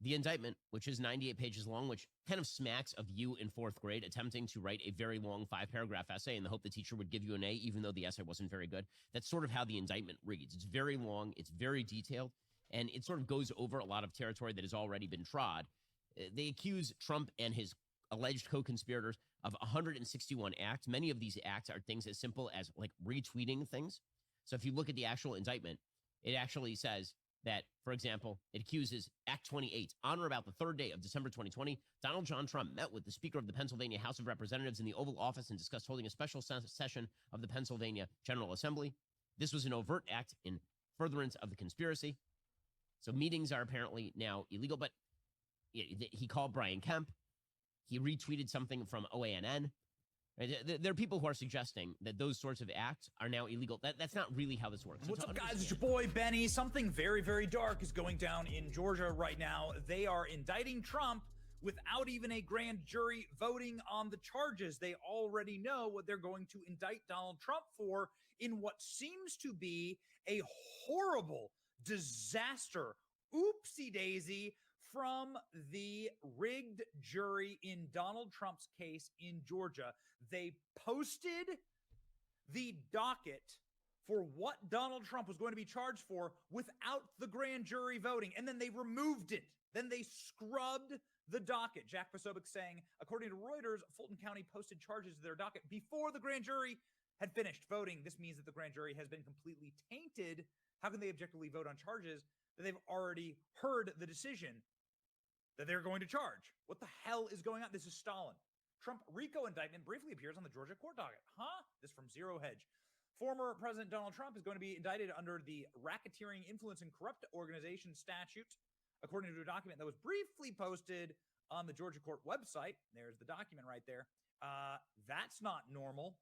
The indictment, which is 98 pages long, which kind of smacks of you in fourth grade attempting to write a very long 5-paragraph essay in the hope the teacher would give you an A, even though the essay wasn't very good. That's sort of how the indictment reads. It's very long, it's very detailed, and it sort of goes over a lot of territory that has already been trod. They accuse Trump and his alleged co-conspirators of 161 acts. Many of these acts are things as simple as like retweeting things. So if you look at the actual indictment, it actually says that, for example, it accuses Act 28. On or about the third day of December 2020, Donald John Trump met with the Speaker of the Pennsylvania House of Representatives in the Oval Office and discussed holding a special session of the Pennsylvania General Assembly. This was an overt act in furtherance of the conspiracy. So meetings are apparently now illegal, but he called Brian Kemp. He retweeted something from OANN. There are people who are suggesting that those sorts of acts are now illegal. That's not really how this works. What's up, guys? It's your boy, Benny. Something very, very dark is going down in Georgia right now. They are indicting Trump without even a grand jury voting on the charges. They already know what they're going to indict Donald Trump for in what seems to be a horrible disaster, oopsie-daisy, from the rigged jury in Donald Trump's case in Georgia. They posted the docket for what Donald Trump was going to be charged for without the grand jury voting, and then they removed it. Then they scrubbed the docket. Jack Posobiec saying, according to Reuters, Fulton County posted charges to their docket before the grand jury had finished voting. This means that the grand jury has been completely tainted. How can they objectively vote on charges that they've already heard the decision that they're going to charge? What the hell is going on? This is Stalin. Trump RICO indictment briefly appears on the Georgia court docket. Huh? This from Zero Hedge. Former President Donald Trump is going to be indicted under the Racketeering, Influence, and Corrupt Organization statute, according to a document that was briefly posted on the Georgia court website. There's the document right there. That's not normal.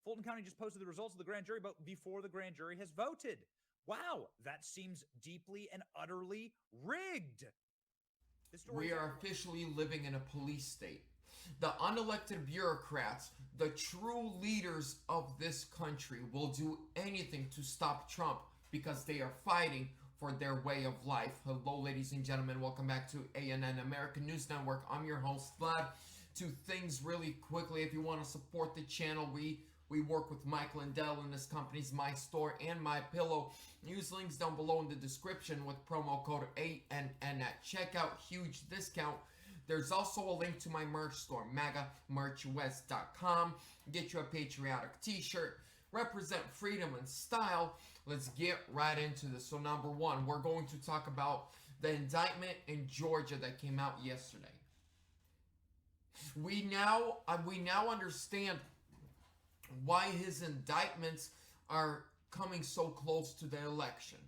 Fulton County just posted the results of the grand jury vote before the grand jury has voted. Wow, that seems deeply and utterly rigged. We are officially living in a police state. The unelected bureaucrats, the true leaders of this country, will do anything to stop Trump because they are fighting for their way of life. Hello, ladies and gentlemen. Welcome back to ANN American News Network. I'm your host, Vlad. Two things really quickly. If you want to support the channel, we work with Mike Lindell and his companies, My Store and My Pillow. Use links down below in the description with promo code ANN at checkout. Huge discount. There's also a link to my merch store, MagaMerchWest.com. Get you a patriotic t-shirt. Represent freedom and style. Let's get right into this. So number one, we're going to talk about the indictment in Georgia that came out yesterday. We now understand why his indictments are coming so close to the election.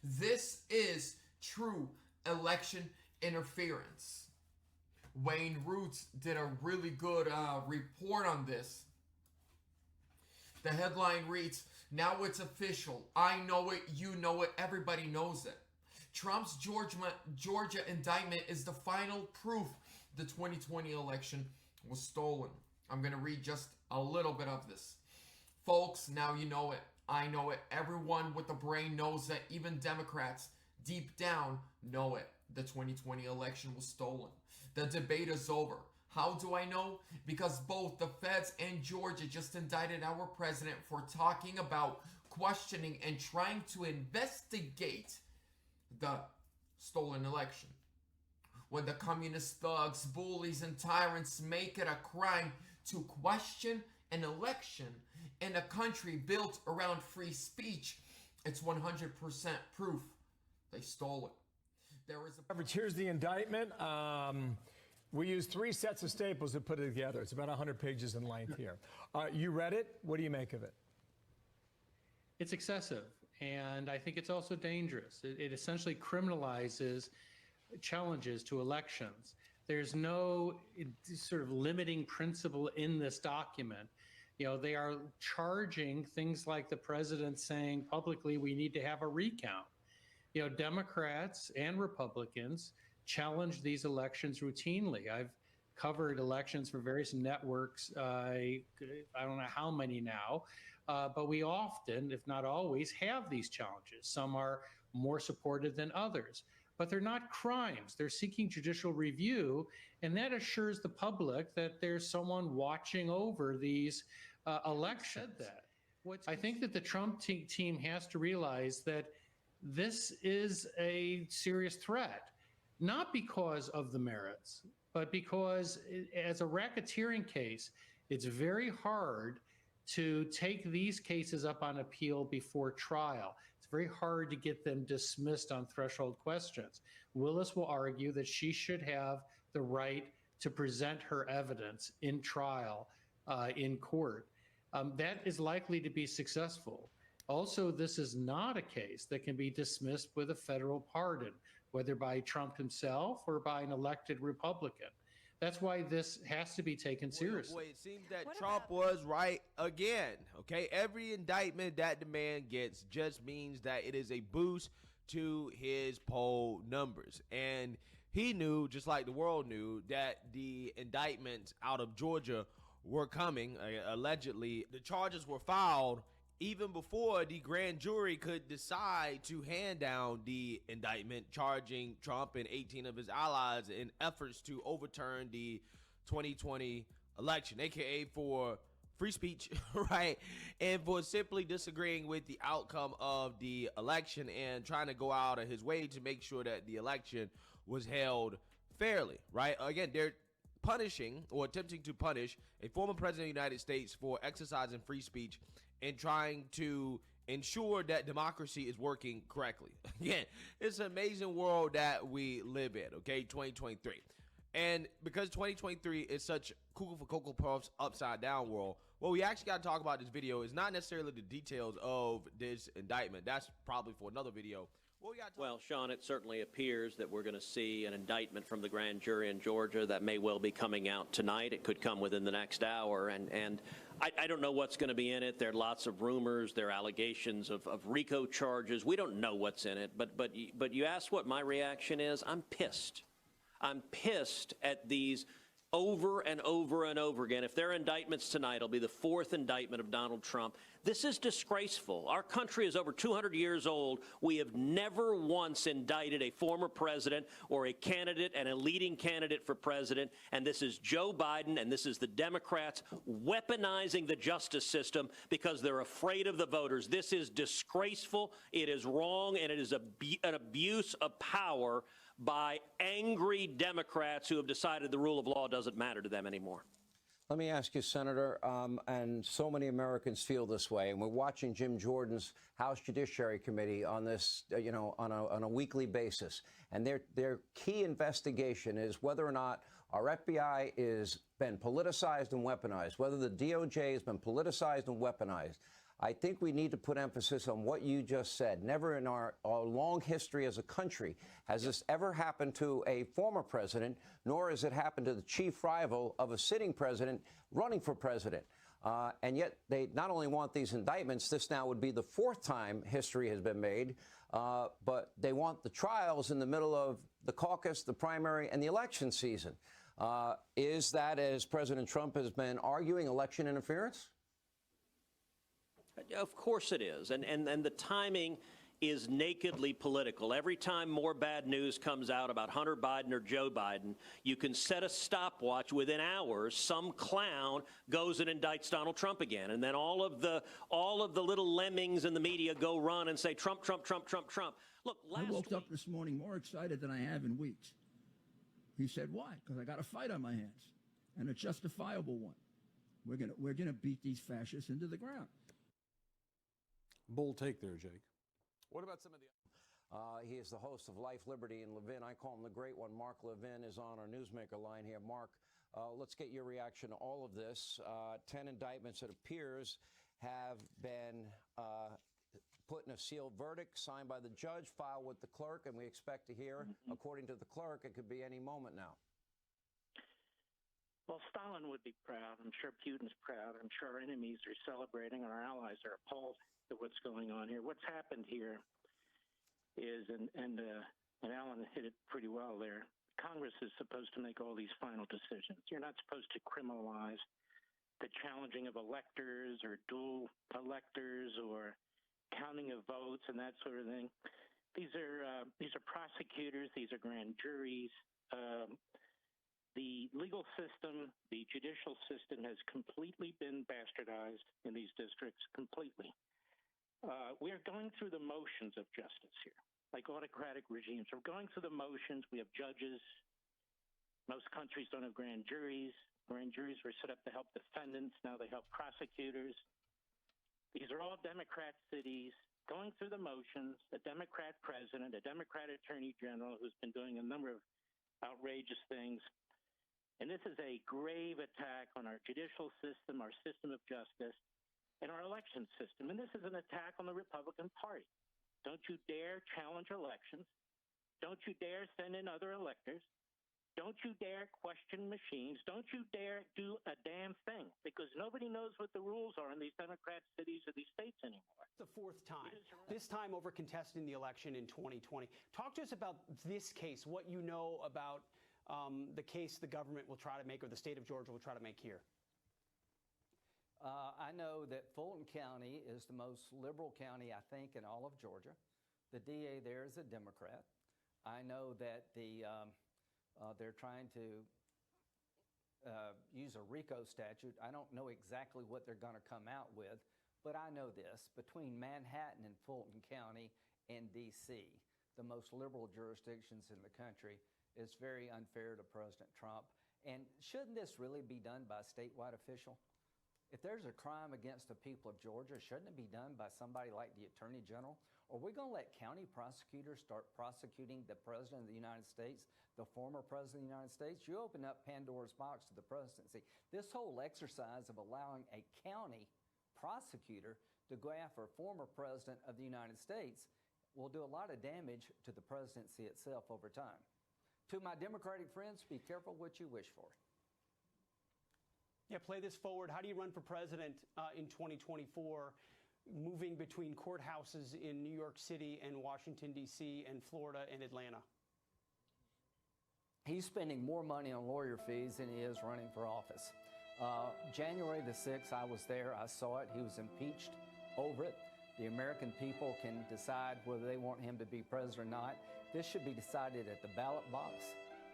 This is true election interference. Wayne Roots did a really good report on this. The headline reads, "Now it's official. I know it, you know it, everybody knows it. Trump's Georgia indictment is the final proof the 2020 election was stolen." I'm going to read just a little bit of this. Folks, now you know it. I know it. Everyone with a brain knows that. Even Democrats deep down know it. The 2020 election was stolen. The debate is over. How do I know? Because both the feds and Georgia just indicted our president for talking about, questioning, and trying to investigate the stolen election. When the communist thugs, bullies, and tyrants make it a crime to question an election in a country built around free speech, it's 100% proof they stole it. Here's the indictment. We used 3 sets of staples to put it together. It's about 100 pages in length here. You read it. What do you make of it? It's excessive, and I think it's also dangerous. It essentially criminalizes challenges to elections. There's no sort of limiting principle in this document. You know, they are charging things like the president saying publicly we need to have a recount. You know, Democrats and Republicans challenge these elections routinely. I've covered elections for various networks, I don't know how many now, but we often, if not always, have these challenges. Some are more supported than others. but they're not crimes. They're seeking judicial review, and that assures the public that there's someone watching over these elections. I think that the Trump team has to realize that this is a serious threat, not because of the merits, but because as a racketeering case, it's very hard to take these cases up on appeal before trial. It's very hard to get them dismissed on threshold questions. Willis will argue that she should have the right to present her evidence in trial in court. That is likely to be successful. Also, this is not a case that can be dismissed with a federal pardon, whether by Trump himself or by an elected Republican. That's why this has to be taken seriously. Boy, it seems that Trump was right again. Okay, every indictment that the man gets just means that it is a boost to his poll numbers. And he knew, just like the world knew, that the indictments out of Georgia were coming. Allegedly, the charges were filed even before the grand jury could decide to hand down the indictment charging Trump and 18 of his allies in efforts to overturn the 2020 election, aka for free speech, right? And for simply disagreeing with the outcome of the election and trying to go out of his way to make sure that the election was held fairly, right? Again, they're punishing or attempting to punish a former president of the United States for exercising free speech and trying to ensure that democracy is working correctly. Again, it's an amazing world that we live in, okay, 2023. And because 2023 is such cuckoo for Cocoa Puffs upside down world, what we actually got to talk about this video is not necessarily the details of this indictment. That's probably for another video. Well, Sean, it certainly appears that we're going to see an indictment from the grand jury in Georgia that may well be coming out tonight. It could come within the next hour. And I don't know what's going to be in it. There are lots of rumors. There are allegations of RICO charges. We don't know what's in it. But you asked what my reaction is. I'm pissed. I'm pissed at these over and over and over again. If there are indictments tonight, it'll be the fourth indictment of Donald Trump. This is disgraceful. Our country is over 200 years old. We have never once indicted a former president or a candidate and a leading candidate for president. And this is Joe Biden and this is the Democrats weaponizing the justice system because they're afraid of the voters. This is disgraceful. It is wrong, and it is an abuse of power by angry Democrats who have decided the rule of law doesn't matter to them anymore. Let me ask you, Senator, and so many Americans feel this way, and we're watching Jim Jordan's House Judiciary Committee on this, on a weekly basis, and their key investigation is whether or not our FBI is been politicized and weaponized, whether the DOJ has been politicized and weaponized. I think we need to put emphasis on what you just said. Never in our long history as a country has this ever happened to a former president, nor has it happened to the chief rival of a sitting president running for president. And yet they not only want these indictments, this now would be the fourth time history has been made, but they want the trials in the middle of the caucus, the primary, and the election season. Is that, as President Trump has been arguing, election interference? Of course it is. And the timing is nakedly political. Every time more bad news comes out about Hunter Biden or Joe Biden, you can set a stopwatch within hours. Some clown goes and indicts Donald Trump again. And then all of the little lemmings in the media go run and say, Trump, Trump, Trump, Trump, Trump. Look, I woke up this morning more excited than I have in weeks. He said, why? Because I got a fight on my hands, and a justifiable one. We're gonna beat these fascists into the ground. Bold take there, Jake. What about some of the He is the host of Life, Liberty, and Levin. I call him the Great One. Mark Levin is on our Newsmaker line here. Mark, let's get your reaction to all of this. 10 indictments, it appears, have been put in a sealed verdict, signed by the judge, filed with the clerk, and we expect to hear, according to the clerk, it could be any moment now. Well, Stalin would be proud. I'm sure Putin's proud. I'm sure our enemies are celebrating, and our allies are appalled at what's going on here. What's happened here is, and Alan hit it pretty well there, Congress is supposed to make all these final decisions. You're not supposed to criminalize the challenging of electors or dual electors or counting of votes and that sort of thing. these are prosecutors, these are grand juries. The legal system, the judicial system has completely been bastardized in these districts, completely. We are going through the motions of justice here, like autocratic regimes. We're going through the motions. We have judges. Most countries don't have grand juries. Grand juries were set up to help defendants. Now they help prosecutors. These are all Democrat cities going through the motions, a Democrat president, a Democrat attorney general who's been doing a number of outrageous things. And this is a grave attack on our judicial system, our system of justice, and our election system. And this is an attack on the Republican Party. Don't you dare challenge elections. Don't you dare send in other electors. Don't you dare question machines. Don't you dare do a damn thing, because nobody knows what the rules are in these Democrat cities or these states anymore. The fourth time, this time over contesting the election in 2020. Talk to us about this case, what you know about the case the government will try to make, or the state of Georgia will try to make here. I know that Fulton County is the most liberal county, I think, in all of Georgia. The DA there is a Democrat. I know that they're trying to use a RICO statute. I don't know exactly what they're going to come out with, but I know this. Between Manhattan and Fulton County and D.C., the most liberal jurisdictions in the country, it's very unfair to President Trump. And shouldn't this really be done by a statewide official? If there's a crime against the people of Georgia, shouldn't it be done by somebody like the Attorney General? Or are we going to let county prosecutors start prosecuting the President of the United States, the former President of the United States? You open up Pandora's box to the presidency. This whole exercise of allowing a county prosecutor to go after a former President of the United States will do a lot of damage to the presidency itself over time. To my Democratic friends, be careful what you wish for. Yeah, play this forward. How do you run for president in 2024, moving between courthouses in New York City and Washington, D.C., and Florida and Atlanta? He's spending more money on lawyer fees than he is running for office. January the 6th, I was there. I saw it. He was impeached over it. The American people can decide whether they want him to be president or not. This should be decided at the ballot box,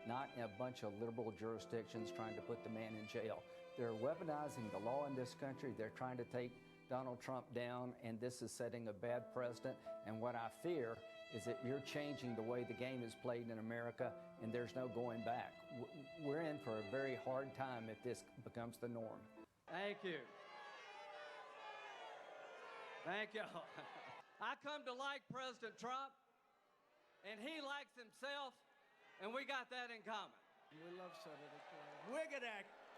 not in a bunch of liberal jurisdictions trying to put the man in jail. They're weaponizing the law in this country. They're trying to take Donald Trump down, and this is setting a bad precedent. And what I fear is that you're changing the way the game is played in America, and there's no going back. We're in for a very hard time if this becomes the norm. Thank you. Thank you. I come to like President Trump, and he likes himself, and we got that in common. We love Senator Clay.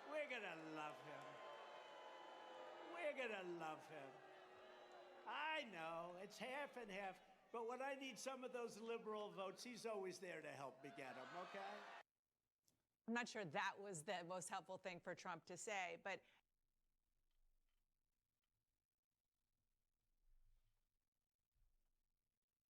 We're gonna love him. We're gonna love him. I know, it's half and half, but when I need some of those liberal votes, he's always there to help me get them, okay? I'm not sure that was the most helpful thing for Trump to say, but